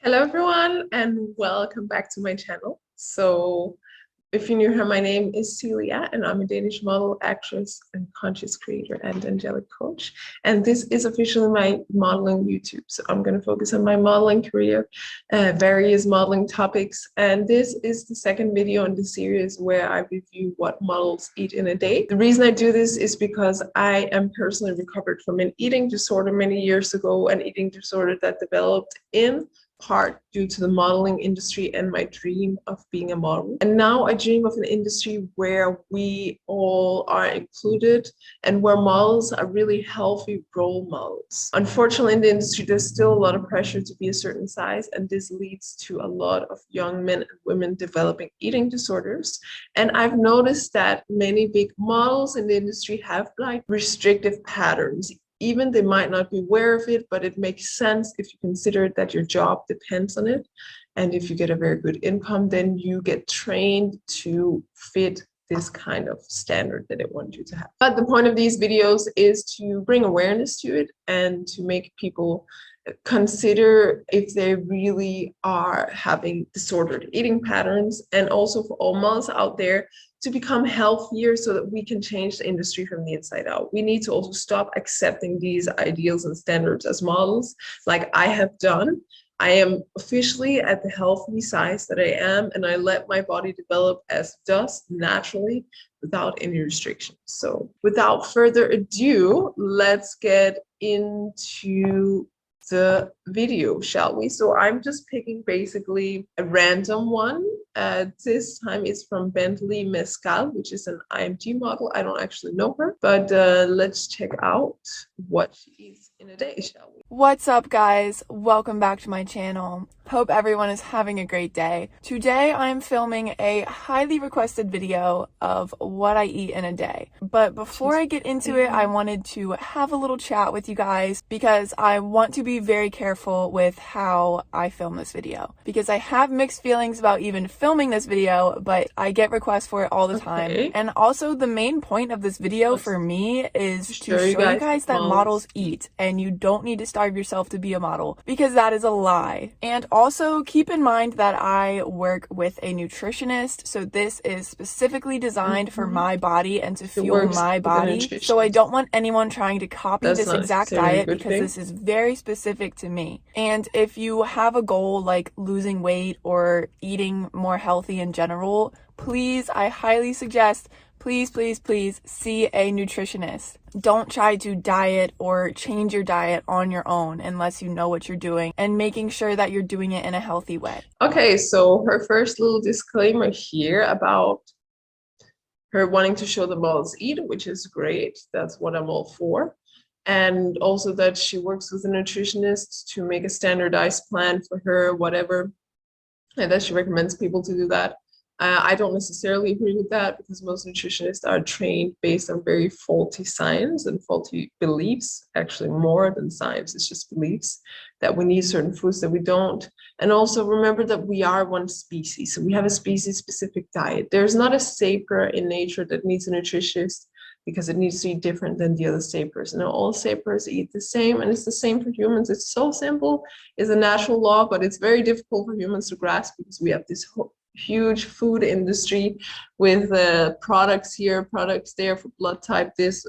Hello everyone and welcome back to my channel. So if you're new here, my name is Celia and I'm a Danish model, actress, and conscious creator and angelic coach. And this is officially my modeling YouTube. So I'm going to focus on my modeling career, various modeling topics. And this is the second video in the series where I review what models eat in a day. The reason I do this is because I am personally recovered from an eating disorder many years ago, an eating disorder that developed in part due to the modeling industry and my dream of being a model. And now I dream of an industry where we all are included and where models are really healthy role models. Unfortunately, in the industry, there's still a lot of pressure to be a certain size, and this leads to a lot of young men and women developing eating disorders. And I've noticed that many big models in the industry have like restrictive patterns. Even they might not be aware of it, but it makes sense if you consider that your job depends on it. And if you get a very good income, then you get trained to fit this kind of standard that they want you to have. But the point of these videos is to bring awareness to it and to make people consider if they really are having disordered eating patterns, and also for all moms out there to become healthier so that we can change the industry from the inside out. We need to also stop accepting these ideals and standards as models like I have done. I am officially at the healthy size that I am, and I let my body develop as it does naturally without any restrictions. So without further ado, let's get into the video, shall we? So I'm just picking basically a random one. This time it's from Bentley Mescall, which is an IMG model. I don't actually know her, but let's check out what she is in a day, shall we? What's up, guys? Welcome back to my channel. Hope everyone is having a great day. Today I'm filming a highly requested video of what I eat in a day. But before I get into it, I wanted to have a little chat with you guys because I want to be very careful with how I film this video. Because I have mixed feelings about even filming this video, but I get requests for it all the time. And also the main point of this video for me is to show you guys that models eat, and you don't need to starve yourself to be a model, because that is a lie. And also keep in mind that I work with a nutritionist, so this is specifically designed for my body and to fuel my body. So I don't want anyone trying to copy this exact diet because this is very specific to me. And if you have a goal like losing weight or eating more healthy in general, please, I highly suggest, please see a nutritionist. Don't try to diet or change your diet on your own unless you know what you're doing, and making sure that you're doing it in a healthy way. Okay, so her first little disclaimer here about her wanting to show the models eat, which is great. That's what I'm all for. And also that she works with a nutritionist to make a standardized plan for her, whatever, and that she recommends people to do that. I don't necessarily agree with that, because most nutritionists are trained based on very faulty science and faulty beliefs, actually more than science. It's just beliefs that we need certain foods that we don't. And also remember that we are one species, so we have a species-specific diet. There's not a sapir in nature that needs a nutritionist because it needs to be different than the other sapirs. No, all sapirs eat the same, and it's the same for humans. It's so simple. It's a natural law, but it's very difficult for humans to grasp because we have this huge food industry with products here, products there for blood type, this,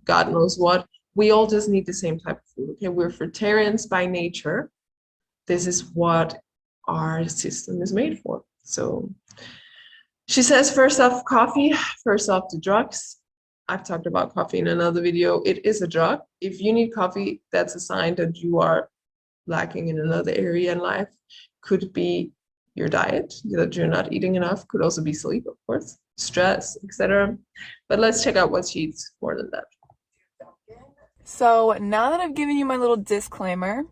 God knows what. We all just need the same type of food. Okay, we're fruitarians by nature. This is what our system is made for. So she says, first off, coffee, first off, the drugs. I've talked about coffee in another video. It is a drug. If you need coffee, that's a sign that you are lacking in another area in life. Could be your diet, that you're not eating enough, could also be sleep, of course, stress, etc. But let's check out what she eats more than that. So now that I've given you my little disclaimer,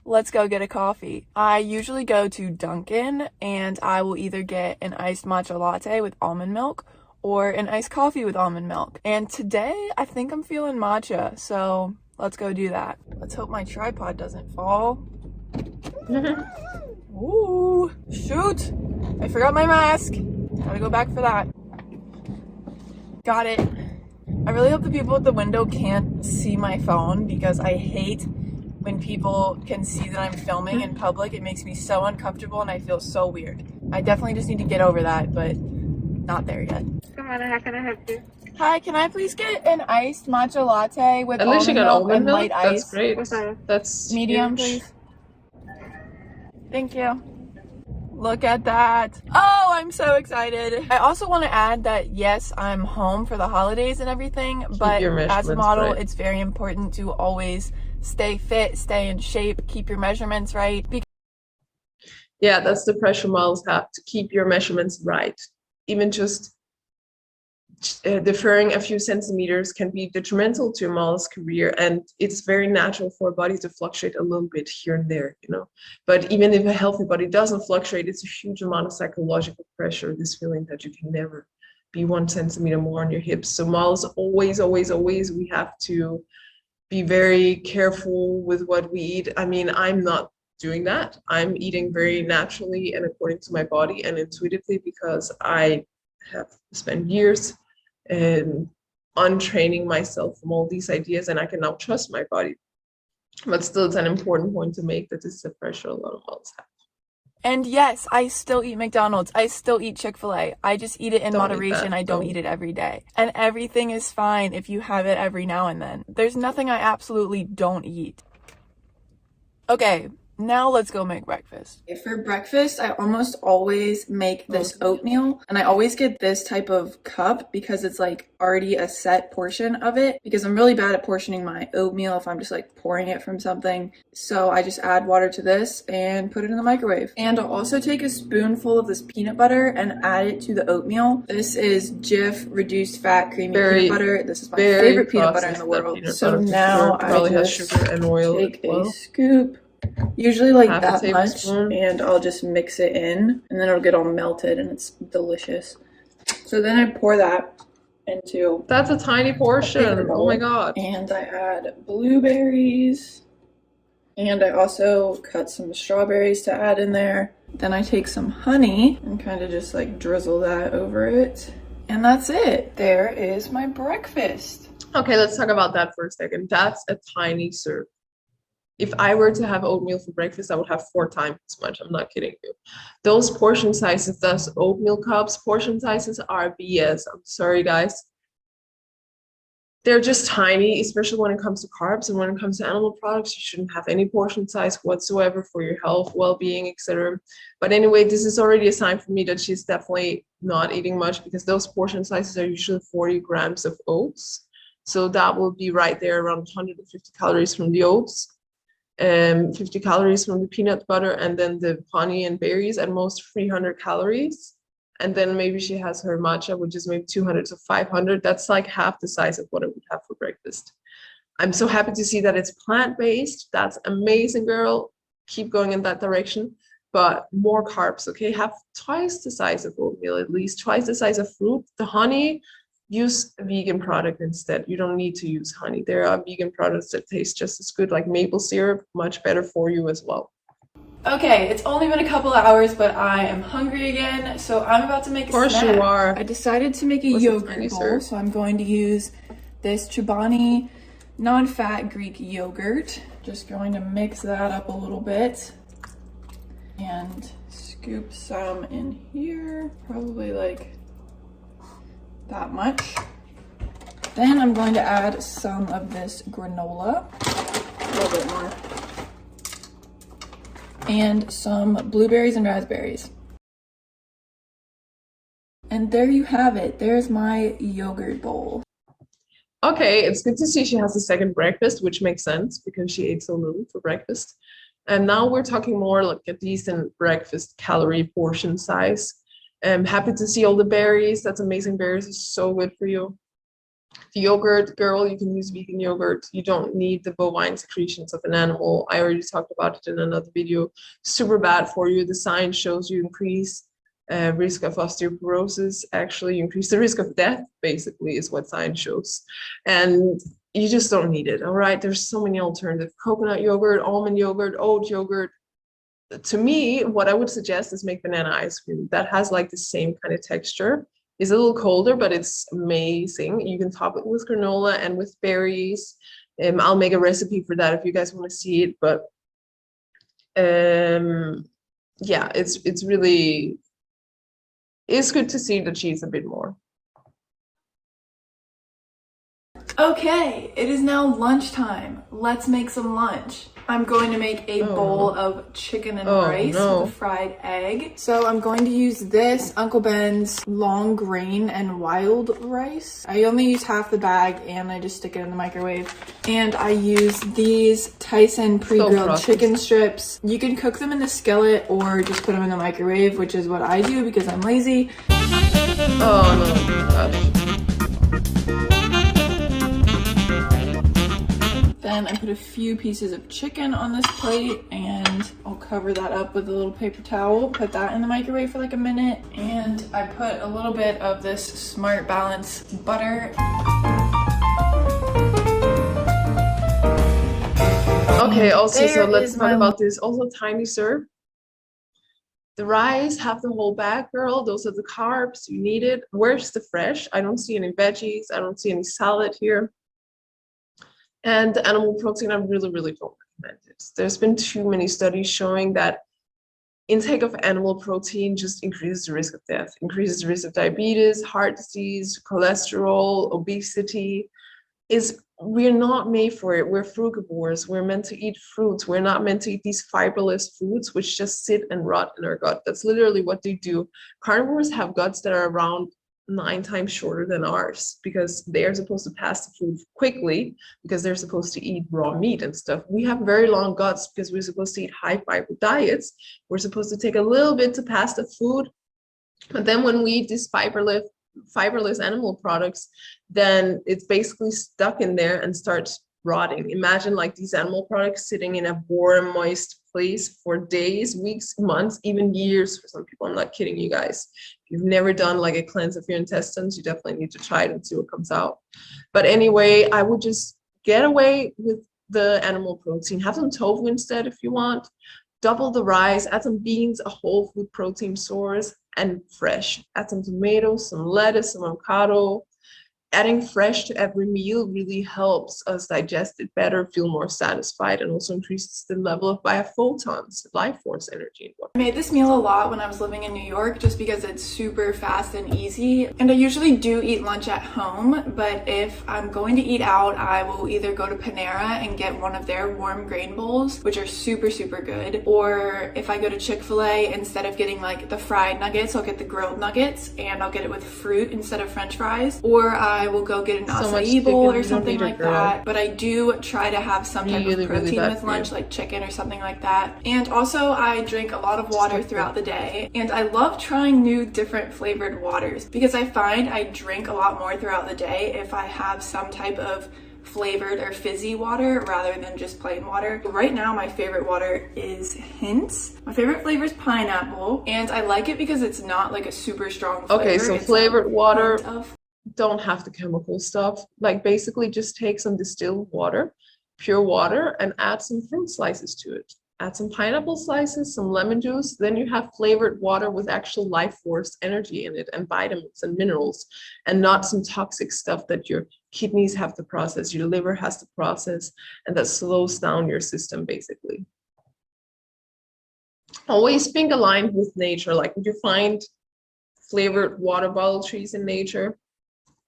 let's go get a coffee. I usually go to Dunkin' and I will either get an iced matcha latte with almond milk or an iced coffee with almond milk. And today I think I'm feeling matcha, so let's go do that. Let's hope my tripod doesn't fall. Ooh, shoot! I forgot my mask. Gotta go back for that. Got it. I really hope the people at the window can't see my phone because I hate when people can see that I'm filming in public. It makes me so uncomfortable and I feel so weird. I definitely just need to get over that, but not there yet. Come on, how can I help you? Hi, can I please get an iced matcha latte with At least you almond got milk almond and milk. light That's ice? great. What size? That's Medium, huge. please. Thank you. Look at that. Oh, I'm so excited. I also want to add that yes, I'm home for the holidays and everything, but your as a measurements model, right. it's very important to always stay fit, stay in shape, keep your measurements right. Yeah, that's the pressure models have, to keep your measurements right. Even just deferring a few centimeters can be detrimental to a model's career, and it's very natural for a body to fluctuate a little bit here and there, you know. But even if a healthy body doesn't fluctuate, it's a huge amount of psychological pressure, this feeling that you can never be 1 centimeter more on your hips. So models always, we have to be very careful with what we eat. I mean, I'm not doing that. I'm eating very naturally and according to my body and intuitively, because I have spent years untraining myself from all these ideas, and I can now trust my body. But still, it's an important point to make that this is a pressure a lot of models have. And yes, I still eat McDonald's. I still eat Chick-fil-A. I just eat it in Don't eat moderation. that, I don't though. eat it every day. And everything is fine if you have it every now and then. There's nothing I absolutely don't eat. Okay, now let's go make breakfast. For breakfast, I almost always make this oatmeal, and I always get this type of cup because it's like already a set portion of it, because I'm really bad at portioning my oatmeal if I'm just like pouring it from something. So I just add water to this and put it in the microwave. And I'll also take a spoonful of this peanut butter and add it to the oatmeal. This is Jif reduced fat creamy peanut butter. This is my favorite peanut butter in the world. So now I just sugar and oil take a scoop, usually like half that a much, tablespoon, and I'll just mix it in, and then it'll get all melted and it's delicious. So then I pour that into that's a tiny portion. Oh my god. And I add blueberries, and I also cut some strawberries to add in there. Then I take some honey and kind of just like drizzle that over it, and that's it. There is my breakfast. Okay, let's talk about that for a second. That's a tiny serve. If I were to have oatmeal for breakfast, I would have 4 times as much. I'm not kidding you. Those portion sizes, those oatmeal cups, portion sizes are BS. I'm sorry, guys. They're just tiny, especially when it comes to carbs, and when it comes to animal products, you shouldn't have any portion size whatsoever for your health, well-being, etc. But anyway, this is already a sign for me that she's definitely not eating much, because those portion sizes are usually 40 grams of oats. So that will be right there around 150 calories from the oats. 50 calories from the peanut butter, and then the honey and berries at most 300 calories. And then maybe she has her matcha, which is maybe 200 to 500. That's like half the size of what I would have for breakfast. I'm so happy to see that it's plant-based. That's amazing, girl. Keep going in that direction. But more carbs, okay? Have twice the size of oatmeal, at least twice the size of fruit. The honey, use a vegan product instead. You don't need to use honey. There are vegan products that taste just as good, like maple syrup, much better for you as well. Okay, it's only been a couple of hours, but I am hungry again, so I'm about to make a snack. Of course you are. I decided to make a yogurt bowl, so I'm going to use this Chobani non-fat Greek yogurt. Just going to mix that up a little bit and scoop some in here, probably like that much. Then I'm going to add some of this granola, a little bit more, and some blueberries and raspberries. And there you have it. There's my yogurt bowl. Okay, it's good to see she has a second breakfast, which makes sense because she ate so little for breakfast. And now we're talking more like a decent breakfast calorie portion size. I'm happy to see all the berries. That's amazing. Berries is so good for you. The yogurt, girl, you can use vegan yogurt. You don't need the bovine secretions of an animal. I already talked about it in another video. Super bad for you. The science shows you increase risk of osteoporosis. Actually, you increase the risk of death, basically, is what science shows. And you just don't need it, all right? There's so many alternatives. Coconut yogurt, almond yogurt, oat yogurt. To me, what I would suggest is make banana ice cream. That has like the same kind of texture. It's a little colder, but it's amazing. You can top it with granola and with berries. I'll make a recipe for that if you guys want to see it. But yeah, it's really, it's good to see the cheese a bit more. Okay, it is now lunchtime. Let's make some lunch. I'm going to make a bowl of chicken and rice with a fried egg. So I'm going to use this Uncle Ben's long grain and wild rice. I only use half the bag and I just stick it in the microwave. And I use these Tyson pre-grilled chicken strips. You can cook them in the skillet or just put them in the microwave, which is what I do because I'm lazy. Oh no, gosh. Then I put a few pieces of chicken on this plate and I'll cover that up with a little paper towel, put that in the microwave for like a minute, and I put a little bit of this Smart Balance butter. Okay, also, so let's talk about this. Also, tiny serve. The rice, half the whole bag, girl. Those are the carbs, you need it. Where's the fresh? I don't see any veggies. I don't see any salad here. And the animal protein, I really, really don't recommend it. There's been too many studies showing that intake of animal protein just increases the risk of death, increases the risk of diabetes, heart disease, cholesterol, obesity. We're not made for it. We're frugivores. We're meant to eat fruits. We're not meant to eat these fiberless foods which just sit and rot in our gut. That's literally what they do. Carnivores have guts that are around 9 times shorter than ours because they are supposed to pass the food quickly because they're supposed to eat raw meat and stuff. We have very long guts because we're supposed to eat high fiber diets. We're supposed to take a little bit to pass the food, but then when we eat these fiberless animal products, then it's basically stuck in there and starts rotting. Imagine like these animal products sitting in a warm, moist place for days, weeks, months, even years for some people. I'm not kidding you guys. If you've never done like a cleanse of your intestines, you definitely need to try it and see what comes out. But anyway, I would just get away with the animal protein. Have some tofu instead if you want. Double the rice, add some beans, a whole food protein source, and fresh. Add some tomatoes, some lettuce, some avocado. Adding fresh to every meal really helps us digest it better, feel more satisfied, and also increases the level of biophotons, life force energy. I made this meal a lot when I was living in New York just because it's super fast and easy. And I usually do eat lunch at home, but if I'm going to eat out, I will either go to Panera and get one of their warm grain bowls, which are super, super good. Or if I go to Chick-fil-A, instead of getting like the fried nuggets, I'll get the grilled nuggets and I'll get it with fruit instead of French fries. Or I will go get an acai bowl or something like that. But I do try to have some type of protein with lunch, like chicken or something like that. And also I drink a lot of water throughout the day, and I love trying new different flavored waters because I find I drink a lot more throughout the day if I have some type of flavored or fizzy water rather than just plain water. Right now my favorite water is Hint's. My favorite flavor is pineapple, and I like it because it's not like a super strong flavor. Okay, so flavored water don't have the chemical stuff. Like basically just take some distilled water, pure water, and add some fruit slices to it. Add some pineapple slices, some lemon juice, then you have flavored water with actual life force energy in it and vitamins and minerals, and not some toxic stuff that your kidneys have to process, your liver has to process, and that slows down your system basically. Always think aligned with nature. Like, would you find flavored water bottle trees in nature?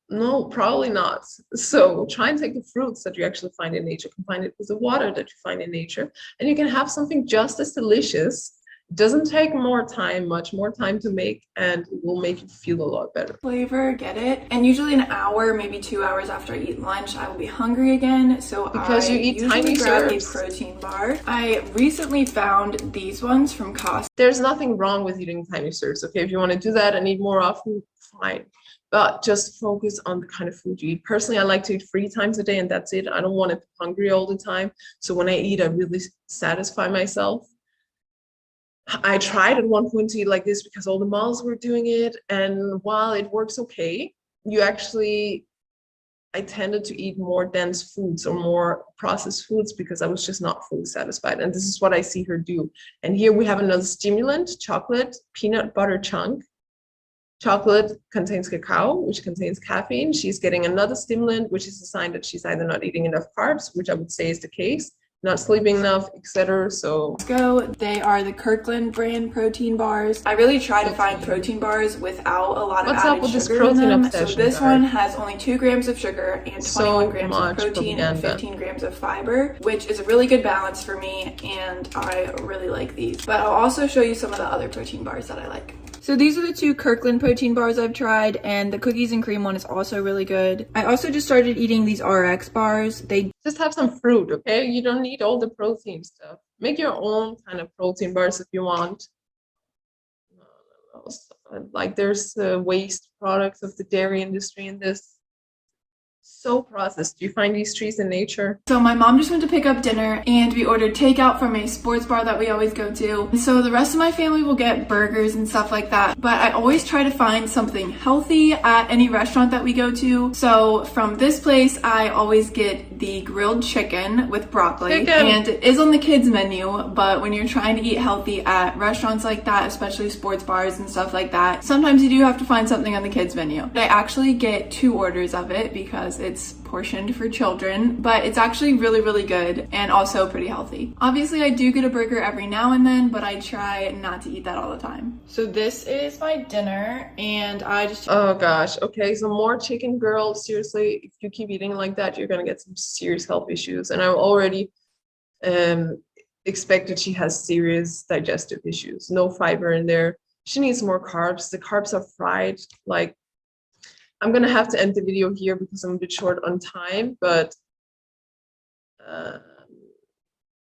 No, probably not. So try and take the fruits that you actually find in nature, combine it with the water that you find in nature, and you can have something just as delicious. It doesn't take much more time to make, and it will make you feel a lot better. Flavor, get it? And usually an hour, maybe 2 hours after I eat lunch, I will be hungry again. So because you eat tiny serves. A protein bar. I recently found these ones from Costco. There's nothing wrong with eating tiny serves. Okay, if you want to do that and eat more often, fine. But just focus on the kind of food you eat. Personally, I like to eat 3 times a day and that's it. I don't want to be hungry all the time. So when I eat, I really satisfy myself. I tried at one point to eat like this because all the models were doing it. And while it works okay, I tended to eat more dense foods or more processed foods because I was just not fully satisfied. And this is what I see her do. And here we have another stimulant, chocolate, peanut butter chunk. Chocolate contains cacao, which contains caffeine. She's getting another stimulant, which is a sign that she's either not eating enough carbs, which I would say is the case, not sleeping enough, etc. So they are the Kirkland brand protein bars. I really try to find protein bars without a lot of added sugar in them. So this one has only 2 grams of sugar and 21 grams of protein and 15 grams of fiber, which is a really good balance for me, and I really like these. But I'll also show you some of the other protein bars that I like. So these are the 2 Kirkland protein bars I've tried, and the cookies and cream one is also really good. I also just started eating these RX bars. They just have some fruit, okay? You don't need all the protein stuff. Make your own kind of protein bars if you want. Like there's the waste products of the dairy industry in this. So processed. Do you find these trees in nature? So my mom just went to pick up dinner and we ordered takeout from a sports bar that we always go to. And so the rest of my family will get burgers and stuff like that. But I always try to find something healthy at any restaurant that we go to. So from this place, I always get the grilled chicken with broccoli. And it is on the kids menu, but when you're trying to eat healthy at restaurants like that, especially sports bars and stuff like that, sometimes you do have to find something on the kids menu. I actually get 2 orders of it because it's portioned for children, but it's actually really, really good and also pretty healthy. Obviously, I do get a burger every now and then, but I try not to eat that all the time. So this is my dinner, and I just... Oh gosh, okay, so more chicken, girl. Seriously, if you keep eating like that, you're gonna get some serious health issues. And I already expected she has serious digestive issues. No fiber in there. She needs more carbs. The carbs are fried. Like, I'm gonna have to end the video here because I'm a bit short on time, but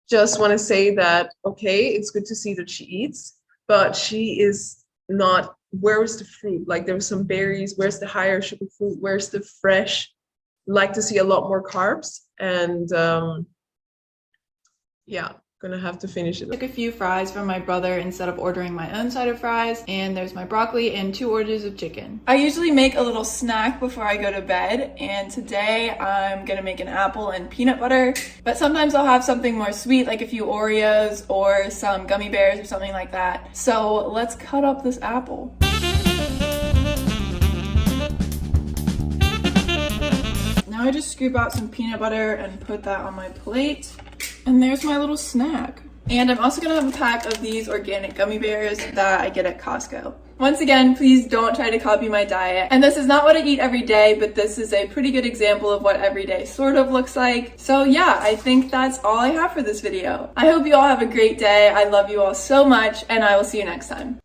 just want to say that, okay, it's good to see that she eats, but she is not, where's the fruit? Like there's some berries, where's the higher sugar fruit? Where's the fresh? Like to see a lot more carbs, and yeah. Gonna have to finish it. Took a few fries from my brother instead of ordering my own side of fries, and there's my broccoli and 2 orders of chicken. I usually make a little snack before I go to bed, and today I'm gonna make an apple and peanut butter, but sometimes I'll have something more sweet like a few Oreos or some gummy bears or something like that. So let's cut up this apple. Now I just scoop out some peanut butter and put that on my plate. And there's my little snack. And I'm also gonna have a pack of these organic gummy bears that I get at Costco. Once again, please don't try to copy my diet. And this is not what I eat every day, but this is a pretty good example of what every day sort of looks like. So yeah, I think that's all I have for this video. I hope you all have a great day. I love you all so much, and I will see you next time.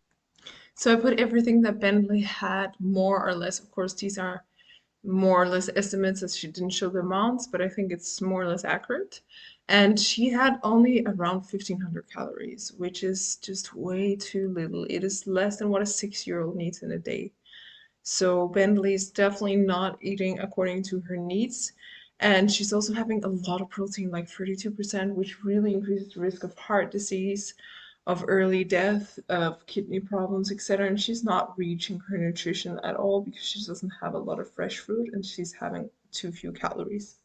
So I put everything that Bentley had, more or less. Of course, these are more or less estimates as she didn't show the amounts, but I think it's more or less accurate. And she had only around 1,500 calories, which is just way too little. It is less than what a 6-year-old needs in a day. So Bentley is definitely not eating according to her needs. And she's also having a lot of protein, like 32%, which really increases the risk of heart disease, of early death, of kidney problems, etc. And she's not reaching her nutrition at all because she doesn't have a lot of fresh fruit and she's having too few calories.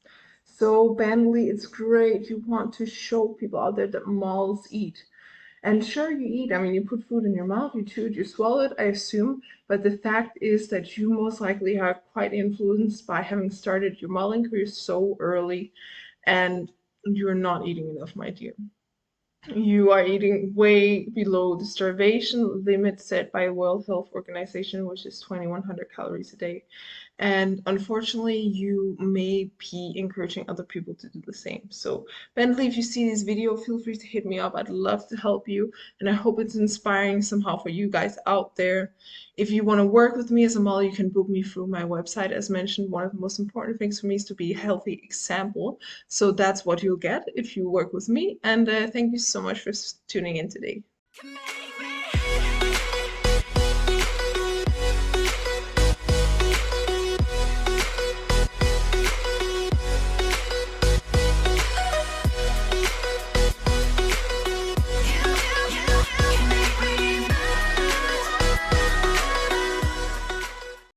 So Bentley, it's great. You want to show people out there that moms eat. And sure, you eat. I mean, you put food in your mouth, you chew it, you swallow it, I assume. But the fact is that you most likely are quite influenced by having started your modeling career so early, and you're not eating enough, my dear. You are eating way below the starvation limit set by World Health Organization, which is 2,100 calories a day. And unfortunately, you may be encouraging other people to do the same. So Bentley, if you see this video, feel free to hit me up. I'd love to help you. And I hope it's inspiring somehow for you guys out there. If you want to work with me as a model, you can book me through my website. As mentioned, one of the most important things for me is to be a healthy example. So that's what you'll get if you work with me. And thank you so much for tuning in today.